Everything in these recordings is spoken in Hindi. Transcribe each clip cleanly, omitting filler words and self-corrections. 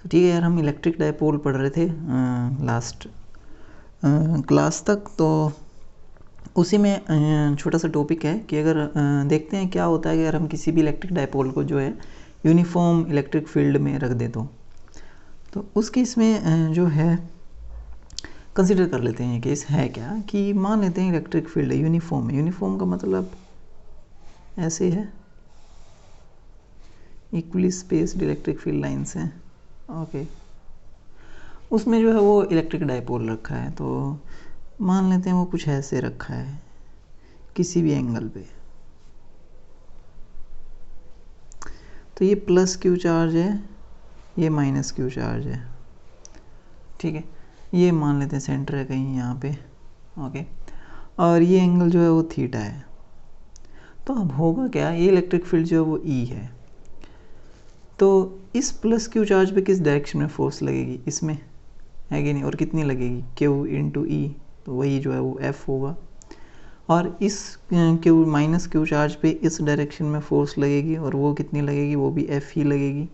तो ठीक है यार, हम इलेक्ट्रिक डायपोल पढ़ रहे थे लास्ट क्लास तक। तो उसी में छोटा सा टॉपिक है कि अगर देखते हैं क्या होता है कि अगर हम किसी भी इलेक्ट्रिक डायपोल को जो है यूनिफॉर्म इलेक्ट्रिक फील्ड में रख दे तो उस केस में जो है कंसिडर कर लेते हैं। केस है क्या कि मान लेते हैं इलेक्ट्रिक फील्ड यूनिफॉर्म है। यूनिफॉर्म का मतलब ऐसे है, equally spaced electric field lines हैं। ओके, उसमें जो है वो इलेक्ट्रिक डायपोल रखा है। तो मान लेते हैं वो कुछ ऐसे रखा है किसी भी एंगल पे। तो ये प्लस क्यू चार्ज है, ये माइनस क्यू चार्ज है। ठीक है, ये मान लेते हैं सेंटर है कहीं यहाँ पे। ओके, और ये एंगल जो है वो थीटा है। तो अब होगा क्या, ये इलेक्ट्रिक फील्ड जो है वो ई है। तो इस प्लस क्यू चार्ज पे किस डायरेक्शन में फोर्स लगेगी, इसमें है कि नहीं, और कितनी लगेगी, क्यू इंटू ई, तो वही जो है वो एफ होगा। और इस क्यू माइनस क्यू चार्ज पे इस डायरेक्शन में फोर्स लगेगी, और वो कितनी लगेगी, वो भी एफ ही लगेगी।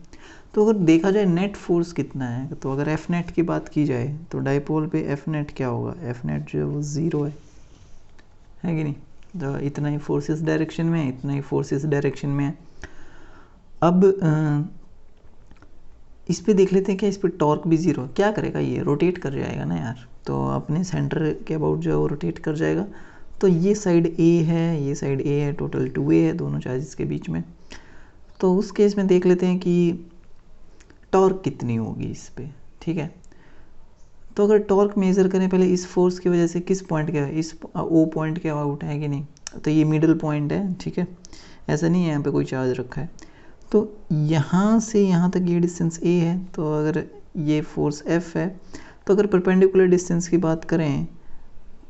तो अगर देखा जाए नेट फोर्स कितना है, तो अगर एफ नेट की बात की जाए तो डायपोल पे एफ नेट क्या होगा, एफ नेट जो है वो ज़ीरो है कि नहीं। तो इतना ही फोर्स इस डायरेक्शन में है, इतना ही फोर्स इस डायरेक्शन में है। अब इस पे देख लेते हैं क्या इस पे टॉर्क भी ज़ीरो। क्या करेगा, ये रोटेट कर जाएगा ना यार, तो अपने सेंटर के अबाउट जो है वो रोटेट कर जाएगा। तो ये साइड ए है, ये साइड ए है, टोटल 2a है दोनों चार्जेस के बीच में। तो उस केस में देख लेते हैं कि टॉर्क कितनी होगी इस पे। ठीक है, तो अगर टॉर्क मेज़र करें पहले इस फोर्स की वजह से किस पॉइंट के, इस ओ पॉइंट के अबाउट है कि नहीं, तो ये मिडल पॉइंट है। ठीक है, ऐसा नहीं है यहाँ पे कोई चार्ज रखा है। तो यहाँ से यहाँ तक ये डिस्टेंस a है। तो अगर ये फोर्स f है, तो अगर परपेंडिकुलर डिस्टेंस की बात करें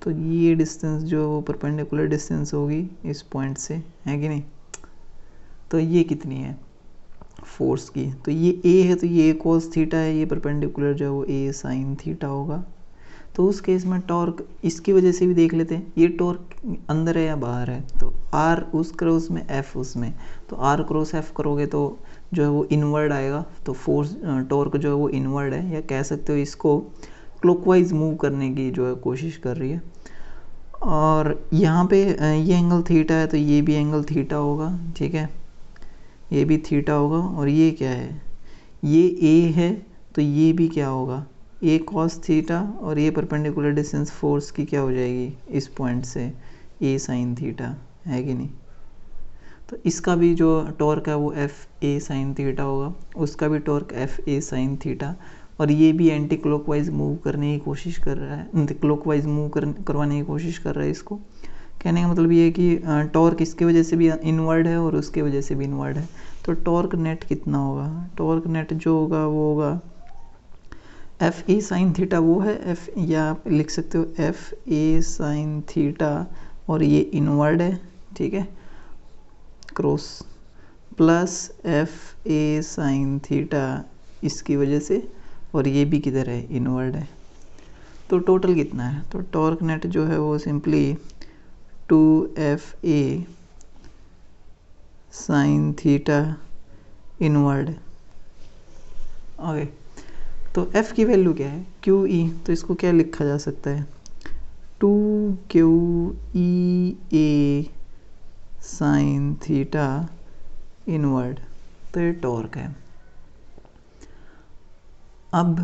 तो ये डिस्टेंस जो है वो परपेंडिकुलर डिस्टेंस होगी इस पॉइंट से, है कि नहीं। तो ये कितनी है फोर्स की, तो ये a है, तो ये cos थीटा है, ये परपेंडिकुलर जो है वो a sin थीटा होगा। तो उस केस में टॉर्क इसकी वजह से भी देख लेते हैं, ये टॉर्क अंदर है या बाहर है। तो R उस क्रॉस में F उसमें, तो R क्रॉस F करोगे तो जो है वो इनवर्ड आएगा। तो फोर्स टॉर्क जो है वो इनवर्ड है, या कह सकते हो इसको क्लॉकवाइज मूव करने की जो है कोशिश कर रही है। और यहाँ पे ये एंगल थीटा है, तो ये भी एंगल थीटा होगा। ठीक है, ये भी थीटा होगा। और ये क्या है, ये A है, तो ये भी क्या होगा, a cos थीटा, और ये परपेंडिकुलर डिस्टेंस फोर्स की क्या हो जाएगी इस पॉइंट से, a sin थीटा, है कि नहीं। तो इसका भी जो टॉर्क है वो एफ ए साइन थीटा होगा, उसका भी torque F A sine theta. और ये भी एंटी क्लॉकवाइज मूव करने की कोशिश कर रहा है, क्लॉकवाइज मूव करवाने की कोशिश कर रहा है। इसको कहने का मतलब ये है कि टॉर्क इसकी वजह से भी इनवर्ड है और उसके वजह से भी इनवर्ड है। तो टॉर्क नेट कितना होगा, टॉर्क नेट जो होगा वो होगा एफ ए साइन थीटा, वो है एफ, या आप लिख सकते हो एफ ए साइन थीटा, और ये इनवर्ड है। ठीक है, cross plus F A sine theta इसकी वजह से, और ये भी किधर है, इनवर्ड है। तो टोटल कितना है, तो टॉर्क नेट जो है वो simply 2f a sine theta inward. Okay, तो f की वैल्यू क्या है, क्यू ई। तो इसको क्या लिखा जा सकता है, 2QEA साइन थीटा इनवर्ड। तो ये टॉर्क है। अब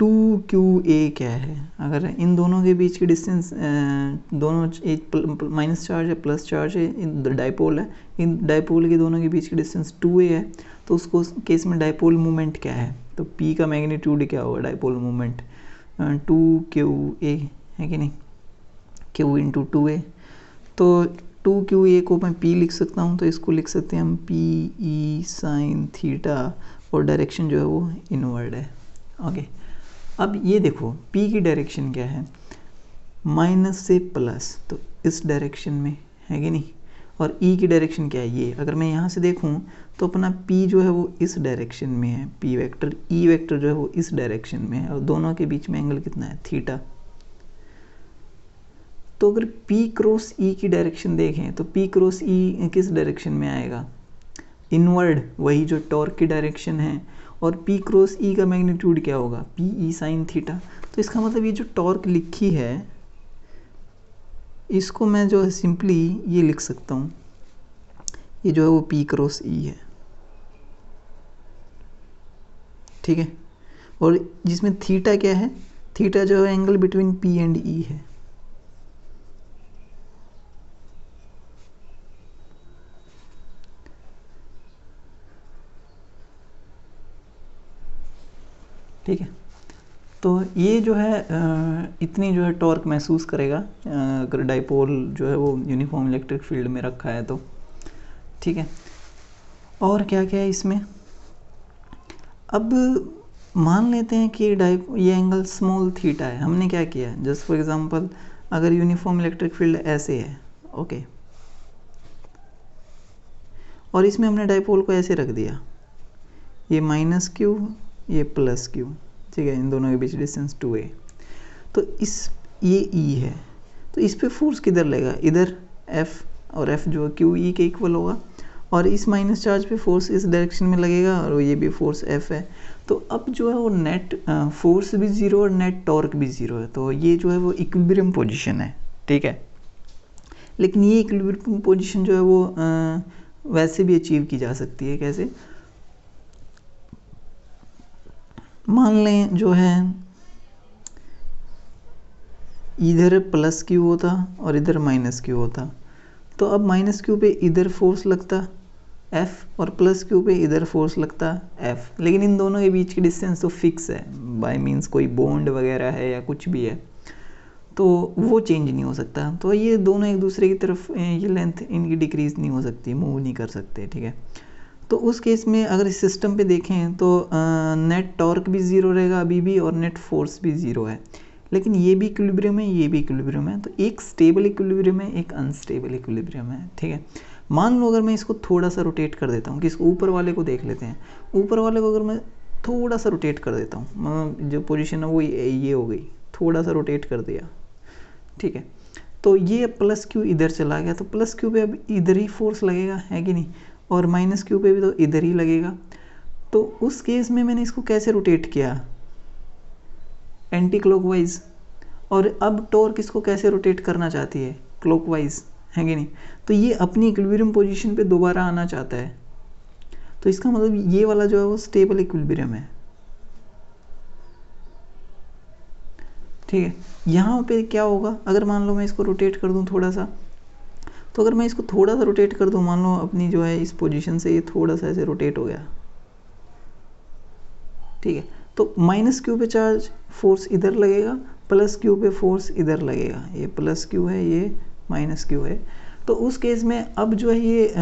2QA क्या है, अगर इन दोनों के बीच की डिस्टेंस, दोनों एक माइनस चार्ज है प्लस चार्ज है, डाइपोल है, इन डाइपोल के दोनों के बीच की डिस्टेंस 2a है। तो उसको केस में डाइपोल मोमेंट क्या है, तो P का मैग्नीट्यूड क्या होगा, डाइपोल मोमेंट 2QA, है कि नहीं, Q इंटू 2a। तो 2QA को मैं P लिख सकता हूँ, तो इसको लिख सकते हैं हम PE साइन थीटा, और डायरेक्शन जो है वो इनवर्ड है। ओके, अब ये देखो P की डायरेक्शन क्या है, माइनस से प्लस, तो इस डायरेक्शन में, है कि नहीं। और E की डायरेक्शन क्या है, ये अगर मैं यहाँ से देखूँ तो अपना P जो है वो इस डायरेक्शन में है, P वेक्टर, E वेक्टर जो है वो इस डायरेक्शन में है, और दोनों के बीच में एंगल कितना है, थीटा। तो अगर P क्रॉस E की डायरेक्शन देखें तो P क्रॉस E किस डायरेक्शन में आएगा, इनवर्ड वही जो टॉर्क की डायरेक्शन है, और पी क्रॉस ई का मैग्नीट्यूड क्या होगा, पी ई साइन थीटा। तो इसका मतलब ये जो टॉर्क लिखी है इसको मैं जो है सिंपली ये लिख सकता हूँ, ये जो है वो पी क्रॉस ई है, ठीक है। और जिसमें थीटा क्या है, थीटा जो है एंगल बिटवीन पी एंड ई है। ठीक है, तो ये जो है इतनी जो है टॉर्क महसूस करेगा अगर डाइपोल जो है वो यूनिफॉर्म इलेक्ट्रिक फील्ड में रखा है तो, ठीक है। और क्या क्या है इसमें, अब मान लेते हैं कि ये एंगल स्मॉल थीटा है। हमने क्या किया, जस्ट फॉर एग्जांपल अगर यूनिफॉर्म इलेक्ट्रिक फील्ड ऐसे है, ओके, और इसमें हमने डाइपोल को ऐसे रख दिया, ये माइनस क्यू, ये प्लस क्यू, ठीक है, इन दोनों के बीच डिस्टेंस 2a। तो ये E है, तो इस पे फोर्स किधर लगेगा, इधर F, और F जो क्यू ई के इक्वल होगा, और इस माइनस चार्ज पे फोर्स इस डायरेक्शन में लगेगा, और ये भी फोर्स F है। तो अब जो है वो नेट फोर्स भी ज़ीरो और नेट टॉर्क भी ज़ीरो है, तो ये जो है वो इक्विलिब्रियम पोजीशन है, ठीक है। लेकिन ये इक्विलिब्रियम पोजीशन जो है वो वैसे भी अचीव की जा सकती है, कैसे, मान लें जो है इधर प्लस क्यू होता और इधर माइनस क्यू होता, तो अब माइनस क्यू पे इधर फोर्स लगता F और प्लस क्यू पे इधर फोर्स लगता F, लेकिन इन दोनों के बीच की डिस्टेंस तो फिक्स है, बाय मींस कोई बॉन्ड वगैरह है या कुछ भी है, तो वो चेंज नहीं हो सकता। तो ये दोनों एक दूसरे की तरफ, ये लेंथ इनकी डिक्रीज नहीं हो सकती, मूव नहीं कर सकते, ठीक है। तो उस केस में अगर इस सिस्टम पे देखें तो नेट टॉर्क भी ज़ीरो रहेगा अभी भी, और नेट फोर्स भी ज़ीरो है, लेकिन ये भी इक्विलिब्रियम है, ये भी इक्विलिब्रियम है। तो एक स्टेबल इक्विलिब्रियम है, एक अनस्टेबल इक्विलिब्रियम है, ठीक है। मान लो अगर मैं इसको थोड़ा सा रोटेट कर देता हूँ, कि इसको ऊपर वाले को देख लेते हैं, ऊपर वाले को अगर मैं थोड़ा सा रोटेट कर देता हूँ, मतलब जो पोजीशन है वो ये हो गई, थोड़ा सा रोटेट कर दिया, ठीक है। तो ये प्लस क्यू इधर चला गया, तो प्लस क्यू पे अब इधर ही फोर्स लगेगा, है कि नहीं, और माइनस क्यू पे भी तो इधर ही लगेगा। तो उस केस में मैंने इसको कैसे रोटेट किया, एंटी क्लॉकवाइज, और अब टॉर्क इसको कैसे रोटेट करना चाहती है, क्लॉकवाइज, है कि नहीं। तो ये अपनी इक्विलिब्रियम पोजीशन पे दोबारा आना चाहता है, तो इसका मतलब ये वाला जो है वो स्टेबल इक्विलिब्रियम है, ठीक है। यहाँ पे क्या होगा, अगर मान लो मैं इसको रोटेट कर दूँ थोड़ा सा, तो अगर मैं इसको थोड़ा सा रोटेट कर दूँ, मान लो अपनी जो है इस पोजीशन से ये थोड़ा सा ऐसे रोटेट हो गया, ठीक है। तो माइनस क्यू पे चार्ज फोर्स इधर लगेगा, प्लस क्यू पे फोर्स इधर लगेगा, ये प्लस क्यू है, ये माइनस क्यू है। तो उस केस में अब जो है ये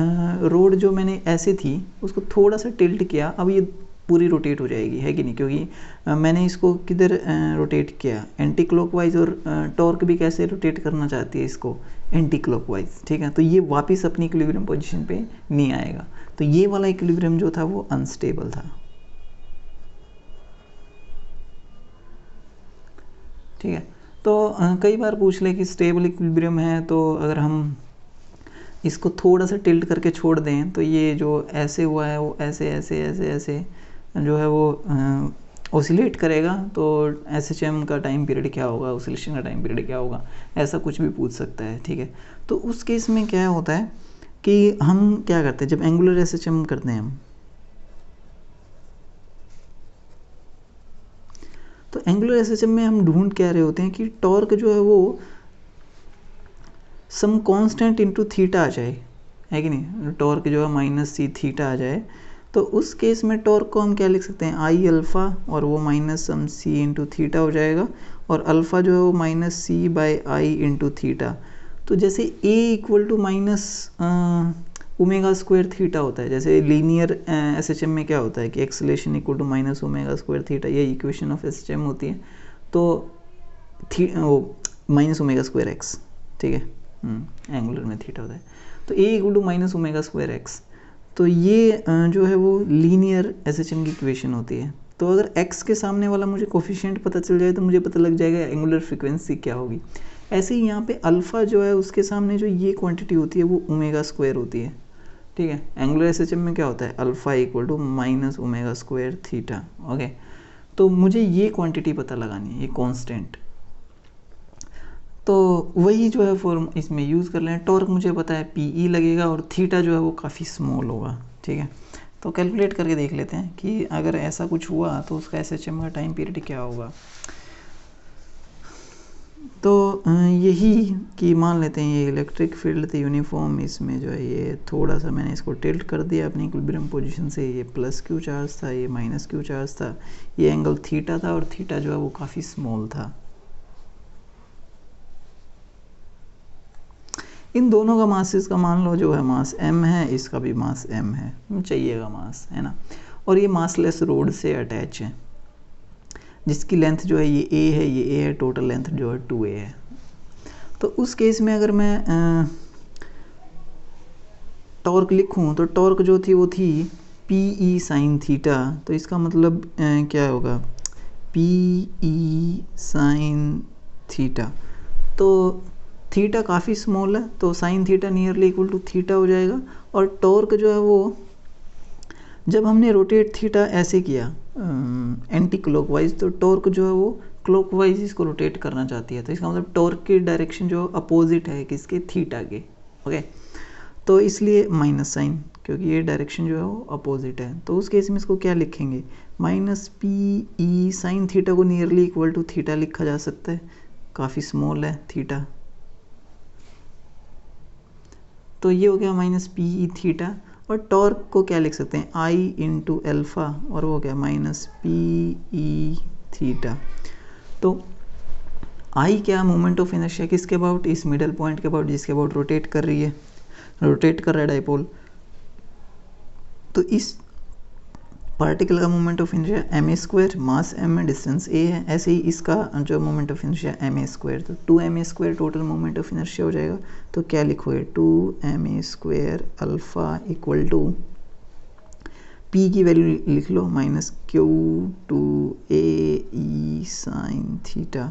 रोड जो मैंने ऐसे थी उसको थोड़ा सा टिल्ट किया, अब ये पूरी रोटेट हो जाएगी, है कि नहीं, क्योंकि मैंने इसको किधर रोटेट किया, एंटी क्लॉकवाइज, और टॉर्क भी कैसे रोटेट करना चाहती है इसको, एंटी क्लॉकवाइज, ठीक है। तो ये वापस अपनी इक्विलिब्रियम पोजीशन पे नहीं आएगा, तो ये वाला इक्विलिब्रियम जो था वो अनस्टेबल था, ठीक है। तो कई बार पूछ ले कि स्टेबल इक्विलिब्रियम है, तो अगर हम इसको थोड़ा सा टिल्ट करके छोड़ दें तो ये जो ऐसे हुआ है वो ऐसे ऐसे ऐसे ऐसे जो है वो ओसिलेट करेगा, तो SHM का टाइम पीरियड क्या होगा, ओसिलेशन का टाइम पीरियड क्या होगा, ऐसा कुछ भी पूछ सकता है, ठीक है। तो उस केस में क्या होता है कि हम क्या करते हैं, जब एंगुलर SHM करते हैं हम, तो एंगुलर SHM में हम ढूंढ क्या रहे होते हैं कि टॉर्क जो है वो सम कांस्टेंट इनटू थीटा आ जाए, है कि नहीं, टॉर्क जो है माइनस सी थीटा आ जाए। तो उस केस में टॉर्क को हम क्या लिख सकते हैं, आई अल्फ़ा, और वो minus some C into theta हो जाएगा, और अल्फ़ा जो है वो minus C by I into theta. तो जैसे A equal to minus omega square theta होता है, जैसे लीनियर SHM में क्या होता है कि acceleration equal to minus omega square theta, ये इक्वेशन ऑफ SHM होती है। तो वो माइनस ओमेगा स्क्वायर एक्स, ठीक है, एंगुलर में थीटा होता है, तो A equal to minus omega square X. तो ये जो है वो लीनियर SHM की इक्वेशन होती है। तो अगर x के सामने वाला मुझे कोफिशिएंट पता चल जाए तो मुझे पता लग जाएगा एंगुलर फ्रीक्वेंसी क्या होगी। ऐसे ही यहाँ पे अल्फ़ा जो है उसके सामने जो ये क्वांटिटी होती है वो ओमेगा स्क्वायर होती है, ठीक है। एंगुलर एसएचएम में क्या होता है, alpha equal to minus omega square theta. Okay, तो मुझे ये क्वांटिटी पता लगानी है, ये कांस्टेंट, तो वही जो है फॉर्म इसमें यूज़ कर लें। टॉर्क मुझे पता है पीई लगेगा और थीटा जो है वो काफ़ी स्मॉल होगा। ठीक है, तो कैलकुलेट करके देख लेते हैं कि अगर ऐसा कुछ हुआ तो उसका एसएचएम का टाइम पीरियड क्या होगा। तो यही कि मान लेते हैं ये इलेक्ट्रिक फील्ड थे यूनिफॉर्म, इसमें जो है ये थोड़ा सा मैंने इसको टिल्ट कर दिया अपनी इक्विलिब्रियम पोजीशन से, ये प्लस क्यू चार्ज था, ये माइनस क्यू चार्ज था, ये एंगल थीटा था और थीटा जो है वो काफ़ी स्मॉल था। इन दोनों का मास, इसका मान लो जो है मास m है, इसका भी मास m है, चाहिएगा मास, है ना। और ये मासलेस रोड से अटैच है जिसकी लेंथ जो है ये a है, ये a है, टोटल लेंथ जो है 2a है। तो उस केस में अगर मैं टॉर्क लिखूं तो टॉर्क जो थी वो थी पी ई साइन थीटा, तो इसका मतलब क्या होगा, पी ई साइन थीटा। तो थीटा काफ़ी स्मॉल है तो sine theta nearly equal to theta हो जाएगा। और टॉर्क जो है वो जब हमने रोटेट थीटा ऐसे किया एंटी क्लॉकवाइज, तो टॉर्क जो है वो क्लॉकवाइज इसको रोटेट करना चाहती है, तो इसका मतलब टॉर्क की डायरेक्शन जो अपोजिट है किसके, थीटा के। ओके, तो इसलिए माइनस साइन, क्योंकि ये डायरेक्शन जो है वो अपोजिट है। तो उस केस में इसको क्या लिखेंगे, minus P E sine theta को नियरली इक्वल टू थीटा लिखा जा सकता है, काफ़ी स्मॉल है थीटा। तो ये हो गया माइनस पी ई थीटा। और टॉर्क को क्या लिख सकते हैं, आई इंटू एल्फा, और वो क्या माइनस पी ई थीटा। तो आई क्या, मोमेंट ऑफ इनर्शिया किसके अबाउट, इस मिडल पॉइंट के अबाउट जिसके अबाउट रोटेट कर रही है, रोटेट कर रहा है डाइपोल। तो इस पार्टिकल का moment of inertia M A square, mass M है, डिस्टेंस ए है, ऐसे ही इसका जो moment of inertia M A square, तो 2ma square total moment of inertia हो जाएगा। तो क्या लिखोगे, 2ma square alpha equal to P की वैल्यू लिख लो minus Q two A E sine theta.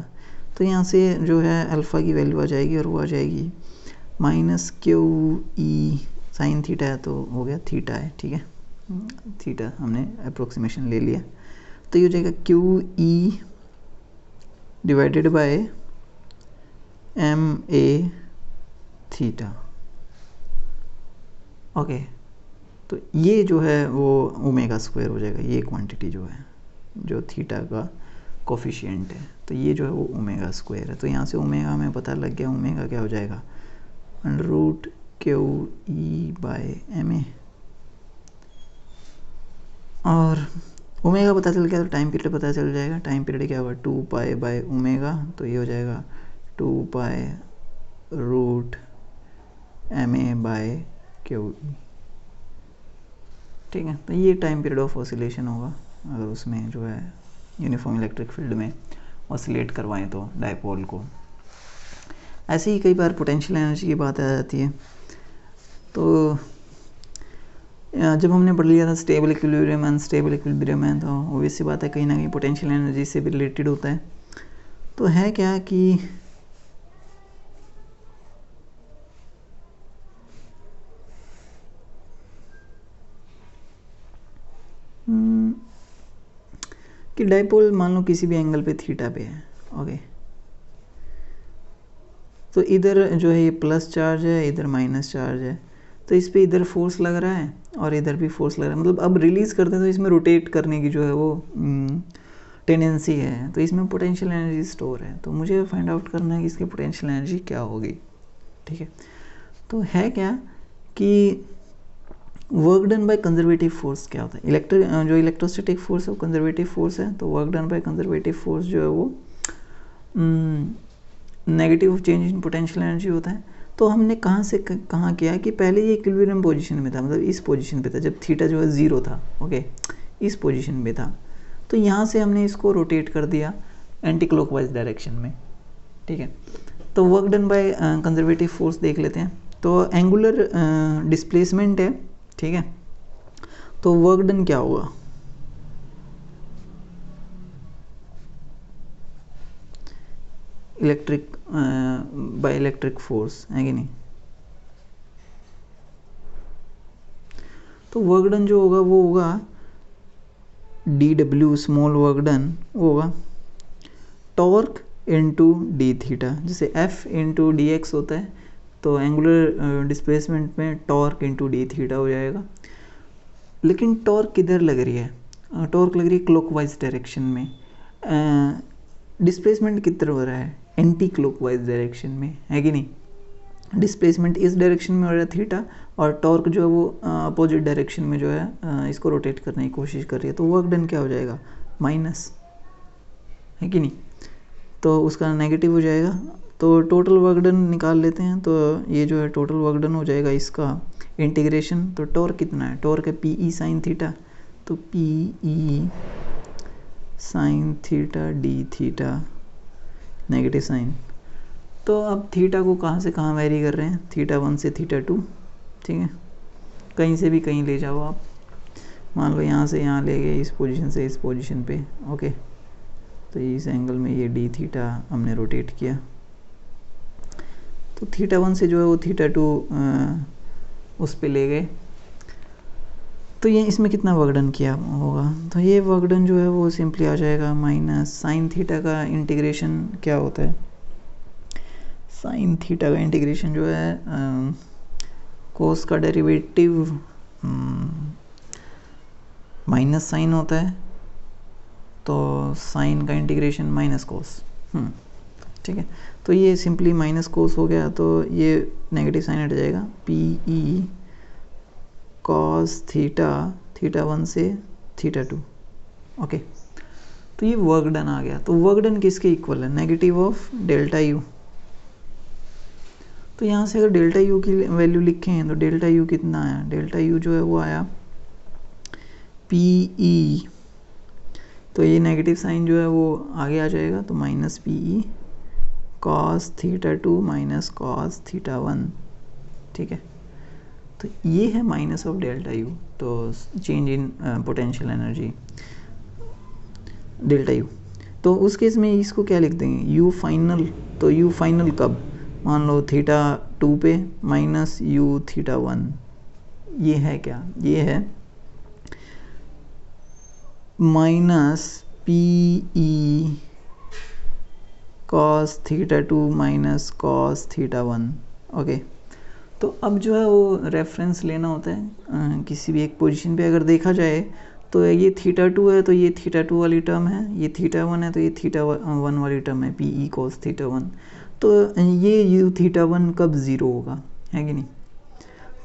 तो यहाँ से जो है अल्फ़ा की वैल्यू आ जाएगी और वो आ जाएगी minus Q E sine theta है, तो हो गया थीटा है। ठीक है, थीटा हमने अप्रोक्सीमेशन ले लिया, तो ये हो जाएगा Q E divided by M A theta. Okay, तो ये जो है वो ओमेगा स्क्वायर हो जाएगा, ये क्वांटिटी जो है जो थीटा का कोफिशिएंट है, तो ये जो है वो ओमेगा स्क्वायर है। तो यहाँ से ओमेगा हमें पता लग गया, ओमेगा क्या हो जाएगा, under root Q E by M A. और ओमेगा पता चल गया तो टाइम पीरियड पता चल जाएगा, टाइम पीरियड क्या होगा 2 पाई बाय ओमेगा, तो ये हो जाएगा 2 pi root M A by Q E. ठीक है, तो ये टाइम पीरियड ऑफ ऑसिलेशन होगा अगर उसमें जो है यूनिफॉर्म इलेक्ट्रिक फील्ड में ऑसिलेट करवाएं तो डायपोल को। ऐसे ही कई बार पोटेंशियल एनर्जी की बात आ जाती है, तो जब हमने पढ़ लिया था स्टेबल इक्विलिब्रियम, अनस्टेबल इक्विलिब्रियम है, तो ऑब्वियस सी बात है कहीं ना कहीं पोटेंशियल एनर्जी से भी रिलेटेड होता है। तो है क्या कि डायपोल मान लो किसी भी एंगल पे थीटा पे है। ओके, तो इधर जो है ये प्लस चार्ज है, इधर माइनस चार्ज है, तो इस पे इधर फोर्स लग रहा है और इधर भी फोर्स लग रहा है, मतलब अब रिलीज़ करते हैं तो इसमें रोटेट करने की जो है वो टेंडेंसी है, तो इसमें पोटेंशियल एनर्जी स्टोर है। तो मुझे फाइंड आउट करना है कि इसकी पोटेंशियल एनर्जी क्या होगी। ठीक है, तो है क्या कि work done by conservative force क्या होता है, जो इलेक्ट्रोस्टैटिक फोर्स है वो कंजर्वेटिव फोर्स है, तो work done by conservative force जो है वो negative change in potential energy होता है। तो हमने कहाँ से कहाँ किया कि पहले ये इक्विलिब्रियम पोजीशन में था, मतलब इस पोजीशन पे था जब थीटा जो है 0 था। ओके, इस पोजीशन पे था, तो यहाँ से हमने इसको रोटेट कर दिया एंटी क्लॉकवाइज डायरेक्शन में। ठीक है, तो work done by conservative force देख लेते हैं। तो एंगुलर डिस्प्लेसमेंट है, ठीक है, तो वर्क डन क्या होगा, इलेक्ट्रिक बाय इलेक्ट्रिक फोर्स है कि नहीं। तो वर्क डन जो होगा वो होगा dw स्मॉल वर्क डन होगा टॉर्क इनटू डी थीटा, जैसे f इंटू डी एक्स होता है तो एंगुलर डिस्प्लेसमेंट में टॉर्क इंटू डी थीटा हो जाएगा। लेकिन टॉर्क किधर लग रही है? टॉर्क लग रही है क्लॉकवाइज डायरेक्शन में। डिस्प्लेसमेंट किधर हो रहा है? एंटी क्लॉकवाइज डायरेक्शन में, है कि नहीं? डिस्प्लेसमेंट इस डायरेक्शन में हो रहा है थीटा, और टॉर्क जो है वो अपोजिट डायरेक्शन में जो है इसको रोटेट करने की कोशिश कर रही है। तो वर्क डन क्या हो जाएगा? माइनस, है कि नहीं? तो उसका नेगेटिव हो जाएगा। तो टोटल वर्क डन निकाल लेते हैं। तो ये जो है टोटल वर्क डन हो जाएगा इसका इंटीग्रेशन। तो टॉर्क कितना है? टॉर्क है पी ई साइन थीटा, तो P E sine theta D theta negative sign. तो अब थीटा को कहाँ से कहाँ वेरी कर रहे हैं? थीटा 1 से थीटा 2, ठीक है? कहीं से भी कहीं ले जाओ आप, मान लो यहाँ से यहाँ ले गए, इस पोजीशन से इस पोजीशन पे, ओके। तो इस एंगल में ये डी थीटा हमने रोटेट किया। तो थीटा 1 से जो है वो थीटा 2 उस पे ले गए। तो ये इसमें कितना वर्क डन किया होगा? तो ये वर्क डन जो है वो सिंपली आ जाएगा माइनस साइन थीटा का इंटीग्रेशन क्या होता है? साइन थीटा का इंटीग्रेशन जो है कोस का डेरिवेटिव माइनस साइन होता है, तो साइन का इंटीग्रेशन माइनस कोस, ठीक है। तो ये सिंपली माइनस कोस हो गया, तो ये नेगेटिव साइन हट जाएगा। P E cos theta, theta 1 से थीटा 2, ओके। तो ये वर्क डन आ गया। तो वर्क डन किसके इक्वल है? Negative of delta U. तो यहाँ से अगर डेल्टा यू की वैल्यू लिखें तो डेल्टा यू कितना आया? डेल्टा यू जो है वो आया पी ई, तो ये नेगेटिव साइन जो है वो आगे आ जाएगा, तो minus P E cos theta 2 minus cos theta 1, ठीक है। तो ये है माइनस ऑफ डेल्टा यू, तो change in potential energy delta U. तो उस केस में इसको क्या लिख देंगे? You final. तो यू फाइनल कब? मान लो थीटा 2 पे माइनस यू थीटा 1, ये है क्या? ये है minus P E cos theta 2 minus cos theta 1, okay. तो अब जो है वो रेफरेंस लेना होता है किसी भी एक पोजीशन पे। अगर देखा जाए तो ये थीटा 2 है तो ये थीटा 2 वाली टर्म है, ये थीटा 1 है तो ये थीटा 1 वाली टर्म है, पी ई कॉस थीटा 1। तो ये यू थीटा 1 कब ज़ीरो होगा, है कि नहीं?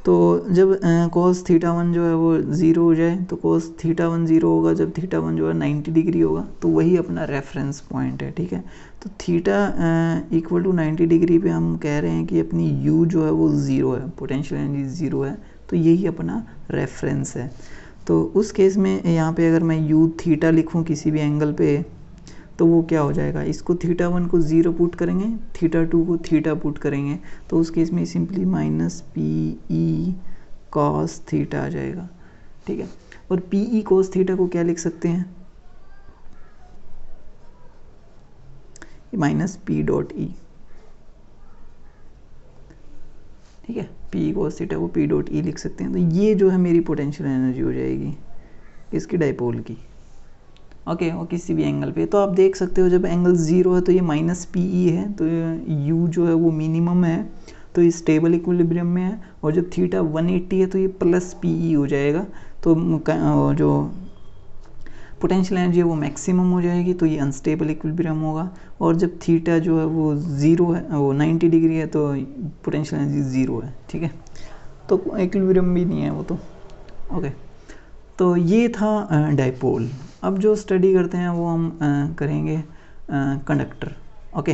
तो जब कॉस थीटा 1 जो है वो ज़ीरो हो जाए, तो कॉस थीटा 1 ज़ीरो होगा जब थीटा 1 जो है 90 डिग्री होगा, तो वही अपना रेफरेंस पॉइंट है, ठीक है। तो थीटा इक्वल टू 90 डिग्री पे हम कह रहे हैं कि अपनी यू जो है वो ज़ीरो है, पोटेंशियल एनर्जी ज़ीरो है, तो यही अपना रेफरेंस है। तो उस केस में यहाँ पे अगर मैं यू थीटा लिखूँ किसी भी एंगल पे, तो वो क्या हो जाएगा? इसको थीटा 1 को 0 पुट करेंगे, थीटा 2 को थीटा पुट करेंगे, तो उस केस में simply minus P E cos theta आ जाएगा, ठीक है। और पी ई कॉस थीटा को क्या लिख सकते हैं? माइनस पी डॉट ई, ठीक है। पी ई कॉस थीटा को पी डॉट ई लिख सकते हैं। तो ये जो है मेरी पोटेंशियल एनर्जी हो जाएगी इसकी डाइपोल की, ओके। और किसी भी एंगल पे तो आप देख सकते हो जब एंगल 0 है तो ये माइनस पी ई है, तो यू जो है वो मिनिमम है, तो ये स्टेबल इक्विलिब्रियम में है। और जब थीटा 180 है तो ये प्लस पी ई हो जाएगा, तो जो पोटेंशियल एनर्जी है वो मैक्सिमम हो जाएगी, तो ये अनस्टेबल इक्विलिब्रियम होगा। और जब थीटा जो है वो 0 है, वो 90 डिग्री है, तो पोटेंशियल एनर्जी 0 है, ठीक है। तो इक्विलिब्रियम भी नहीं है वो, तो ओके। तो ये था डाइपोल। अब जो स्टडी करते हैं वो हम करेंगे कंडक्टर, ओके।